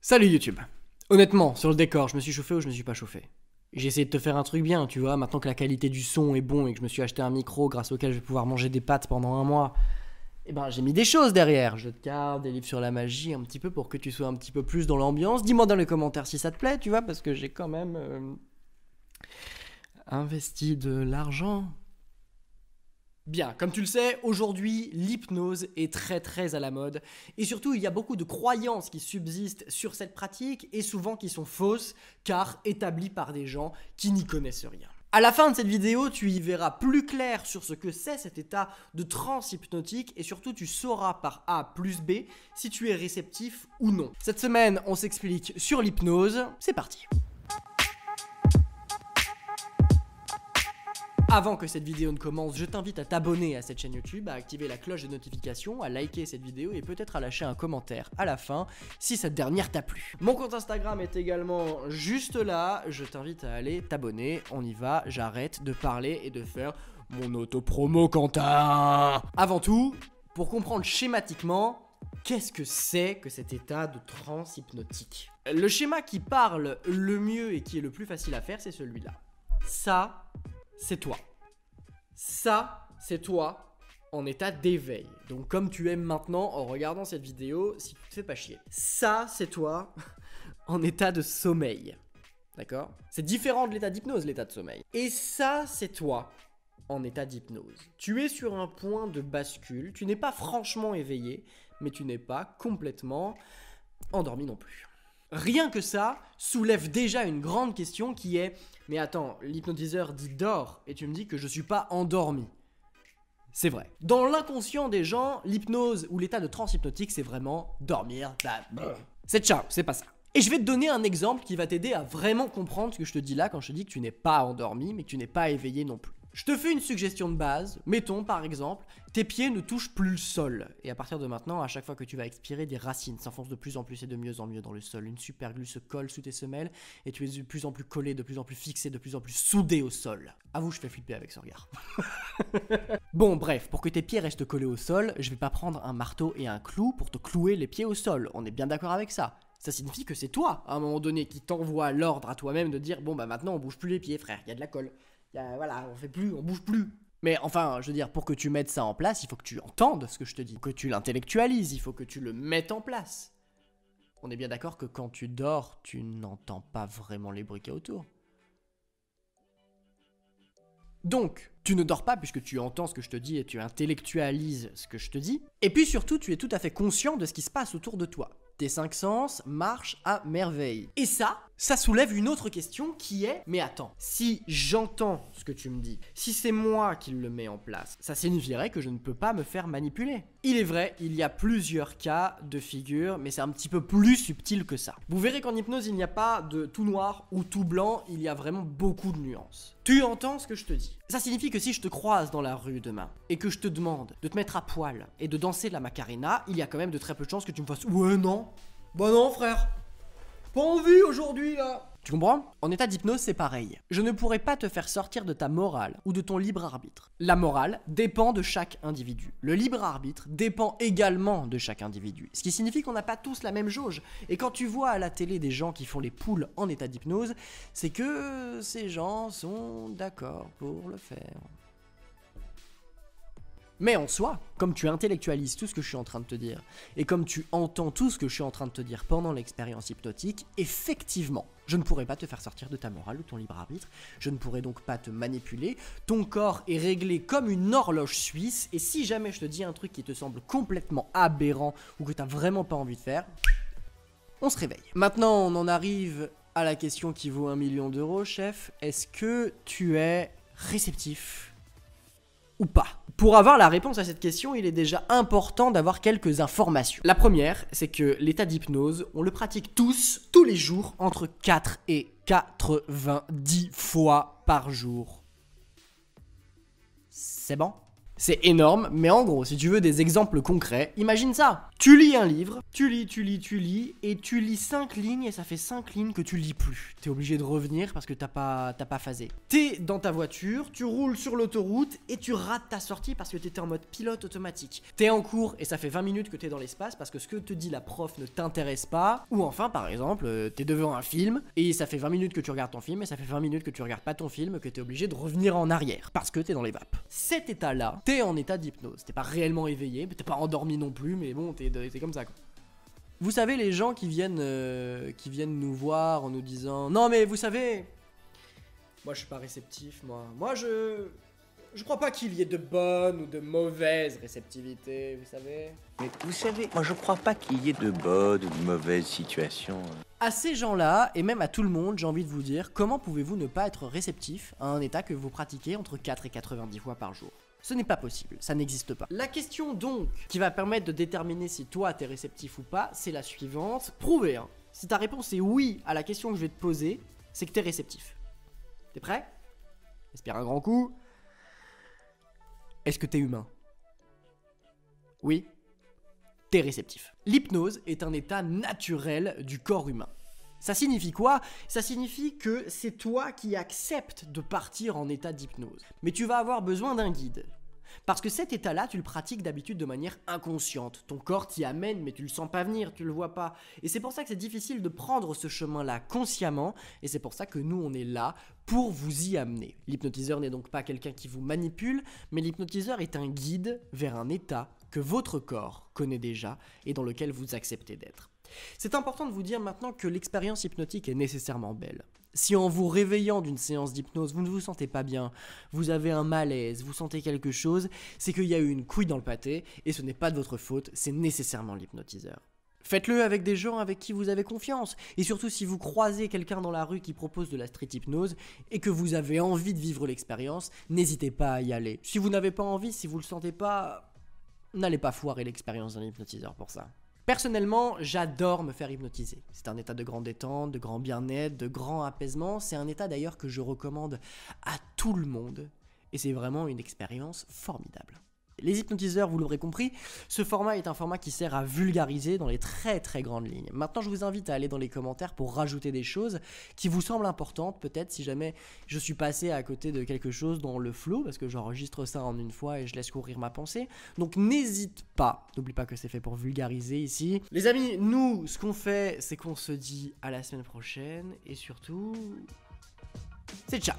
Salut YouTube. Honnêtement, sur le décor, je me suis chauffé ou je me suis pas chauffé? J'ai essayé de te faire un truc bien, tu vois, maintenant que la qualité du son est bon et que je me suis acheté un micro grâce auquel je vais pouvoir manger des pâtes pendant un mois, eh ben j'ai mis des choses derrière, jeux de cartes, des livres sur la magie, un petit peu pour que tu sois un petit peu plus dans l'ambiance. Dis-moi dans les commentaires si ça te plaît, tu vois, parce que j'ai quand même investi de l'argent. Bien, comme tu le sais, aujourd'hui, l'hypnose est très à la mode. Et surtout, il y a beaucoup de croyances qui subsistent sur cette pratique et souvent qui sont fausses, car établies par des gens qui n'y connaissent rien. À la fin de cette vidéo, tu y verras plus clair sur ce que c'est cet état de transe hypnotique et surtout tu sauras par A plus B si tu es réceptif ou non. Cette semaine, on s'explique sur l'hypnose. C'est parti. Avant que cette vidéo ne commence, je t'invite à t'abonner à cette chaîne YouTube, à activer la cloche de notification, à liker cette vidéo et peut-être à lâcher un commentaire à la fin si cette dernière t'a plu. Mon compte Instagram est également juste là, je t'invite à aller t'abonner, on y va, j'arrête de parler et de faire mon auto-promo Quentin. Avant tout, pour comprendre schématiquement, qu'est-ce que c'est que cet état de transe hypnotique? Le schéma qui parle le mieux et qui est le plus facile à faire, c'est celui-là. Ça, c'est toi. Ça, c'est toi en état d'éveil. Donc comme tu aimes maintenant en regardant cette vidéo, si tu te fais pas chier. Ça, c'est toi en état de sommeil. D'accord? C'est différent de l'état d'hypnose, l'état de sommeil. Et ça, c'est toi en état d'hypnose. Tu es sur un point de bascule. Tu n'es pas franchement éveillé, mais tu n'es pas complètement endormi non plus. Rien que ça soulève déjà une grande question qui est « Mais attends, l'hypnotiseur dit dors et tu me dis que je suis pas endormi. » C'est vrai. Dans l'inconscient des gens, l'hypnose ou l'état de transe hypnotique, c'est vraiment dormir. C'est ciao, c'est pas ça. Et je vais te donner un exemple qui va t'aider à vraiment comprendre ce que je te dis là quand je te dis que tu n'es pas endormi mais que tu n'es pas éveillé non plus. Je te fais une suggestion de base, mettons par exemple, tes pieds ne touchent plus le sol. Et à partir de maintenant, à chaque fois que tu vas expirer, des racines s'enfoncent de plus en plus et de mieux en mieux dans le sol. Une super glue se colle sous tes semelles et tu es de plus en plus collé, de plus en plus fixé, de plus en plus soudé au sol. Avoue, je fais flipper avec ce regard. Bon, bref, pour que tes pieds restent collés au sol, je vais pas prendre un marteau et un clou pour te clouer les pieds au sol. On est bien d'accord avec ça. Ça signifie que c'est toi, à un moment donné, qui t'envoie l'ordre à toi-même de dire « Bon bah maintenant on bouge plus les pieds frère, il y a de la colle. Voilà, on bouge plus. » Mais enfin, je veux dire, pour que tu mettes ça en place, il faut que tu entendes ce que je te dis, que tu l'intellectualises, il faut que tu le mettes en place. On est bien d'accord que quand tu dors, tu n'entends pas vraiment les bruits qu'il y a autour. Donc, tu ne dors pas puisque tu entends ce que je te dis et tu intellectualises ce que je te dis. Et puis surtout, tu es tout à fait conscient de ce qui se passe autour de toi. Tes 5 sens marchent à merveille. Et ça soulève une autre question qui est, mais attends, si j'entends ce que tu me dis, si c'est moi qui le mets en place, ça signifierait que je ne peux pas me faire manipuler. Il est vrai, il y a plusieurs cas de figure, mais c'est un petit peu plus subtil que ça. Vous verrez qu'en hypnose, il n'y a pas de tout noir ou tout blanc, il y a vraiment beaucoup de nuances. Tu entends ce que je te dis. Ça signifie que si je te croise dans la rue demain et que je te demande de te mettre à poil et de danser la Macarena, il y a quand même de très peu de chances que tu me fasses « Ouais, non. Bah non, frère. Pas envie aujourd'hui, là. » Tu comprends? En état d'hypnose, c'est pareil. Je ne pourrais pas te faire sortir de ta morale ou de ton libre arbitre. La morale dépend de chaque individu. Le libre arbitre dépend également de chaque individu. Ce qui signifie qu'on n'a pas tous la même jauge. Et quand tu vois à la télé des gens qui font les poules en état d'hypnose, c'est que ces gens sont d'accord pour le faire. Mais en soi, comme tu intellectualises tout ce que je suis en train de te dire, et comme tu entends tout ce que je suis en train de te dire pendant l'expérience hypnotique, effectivement, je ne pourrais pas te faire sortir de ta morale ou ton libre arbitre, je ne pourrais donc pas te manipuler, ton corps est réglé comme une horloge suisse, et si jamais je te dis un truc qui te semble complètement aberrant, ou que tu n'as vraiment pas envie de faire, on se réveille. Maintenant, on en arrive à la question qui vaut 1 million d'euros, chef, est-ce que tu es réceptif ou pas? Pour avoir la réponse à cette question, il est déjà important d'avoir quelques informations. La première, c'est que l'état d'hypnose, on le pratique tous les jours, entre 4 et 90 fois par jour. C'est bon? C'est énorme, mais en gros, si tu veux des exemples concrets, imagine ça. Tu lis un livre, tu lis, et tu lis 5 lignes et ça fait 5 lignes que tu lis plus. T'es obligé de revenir parce que t'as pas phasé. T'es dans ta voiture, tu roules sur l'autoroute et tu rates ta sortie parce que t'étais en mode pilote automatique. T'es en cours et ça fait 20 minutes que t'es dans l'espace parce que ce que te dit la prof ne t'intéresse pas. Ou enfin, par exemple, t'es devant un film et ça fait 20 minutes que tu regardes ton film et ça fait 20 minutes que tu regardes pas ton film, que t'es obligé de revenir en arrière parce que t'es dans les vapes. Cet état-là, t'es en état d'hypnose. T'es pas réellement éveillé, t'es pas endormi non plus, mais bon, t'es comme ça quoi. Vous savez les gens qui viennent nous voir en nous disant non mais vous savez, moi je suis pas réceptif, moi je crois pas qu'il y ait de bonnes ou de mauvaises réceptivités, vous savez. Mais vous savez, moi je crois pas qu'il y ait de bonnes ou de mauvaises situations. À ces gens-là, et même à tout le monde, j'ai envie de vous dire, comment pouvez-vous ne pas être réceptif à un état que vous pratiquez entre 4 et 90 fois par jour ? Ce n'est pas possible, ça n'existe pas. La question donc, qui va permettre de déterminer si toi t'es réceptif ou pas, c'est la suivante. Prouvez, hein. Si ta réponse est oui à la question que je vais te poser, c'est que t'es réceptif. T'es prêt ? Respire un grand coup. Est-ce que t'es humain ? Oui ? T'es réceptif. L'hypnose est un état naturel du corps humain. Ça signifie quoi ? Ça signifie que c'est toi qui acceptes de partir en état d'hypnose. Mais tu vas avoir besoin d'un guide. Parce que cet état-là, tu le pratiques d'habitude de manière inconsciente. Ton corps t'y amène, mais tu le sens pas venir, tu le vois pas. Et c'est pour ça que c'est difficile de prendre ce chemin-là consciemment, et c'est pour ça que nous, on est là pour vous y amener. L'hypnotiseur n'est donc pas quelqu'un qui vous manipule, mais l'hypnotiseur est un guide vers un état que votre corps connaît déjà et dans lequel vous acceptez d'être. C'est important de vous dire maintenant que l'expérience hypnotique est nécessairement belle. Si en vous réveillant d'une séance d'hypnose, vous ne vous sentez pas bien, vous avez un malaise, vous sentez quelque chose, c'est qu'il y a eu une couille dans le pâté et ce n'est pas de votre faute, c'est nécessairement l'hypnotiseur. Faites-le avec des gens avec qui vous avez confiance. Et surtout si vous croisez quelqu'un dans la rue qui propose de la street hypnose et que vous avez envie de vivre l'expérience, n'hésitez pas à y aller. Si vous n'avez pas envie, si vous le sentez pas, n'allez pas foirer l'expérience d'un hypnotiseur pour ça. Personnellement, j'adore me faire hypnotiser. C'est un état de grande détente, de grand bien-être, de grand apaisement. C'est un état d'ailleurs que je recommande à tout le monde. Et c'est vraiment une expérience formidable. Les hypnotiseurs, vous l'aurez compris, ce format est un format qui sert à vulgariser dans les très très grandes lignes. Maintenant, je vous invite à aller dans les commentaires pour rajouter des choses qui vous semblent importantes, peut-être si jamais je suis passé à côté de quelque chose dans le flow, parce que j'enregistre ça en une fois et je laisse courir ma pensée. Donc n'hésite pas, n'oublie pas que c'est fait pour vulgariser ici. Les amis, nous, ce qu'on fait, c'est qu'on se dit à la semaine prochaine et surtout, c'est ciao.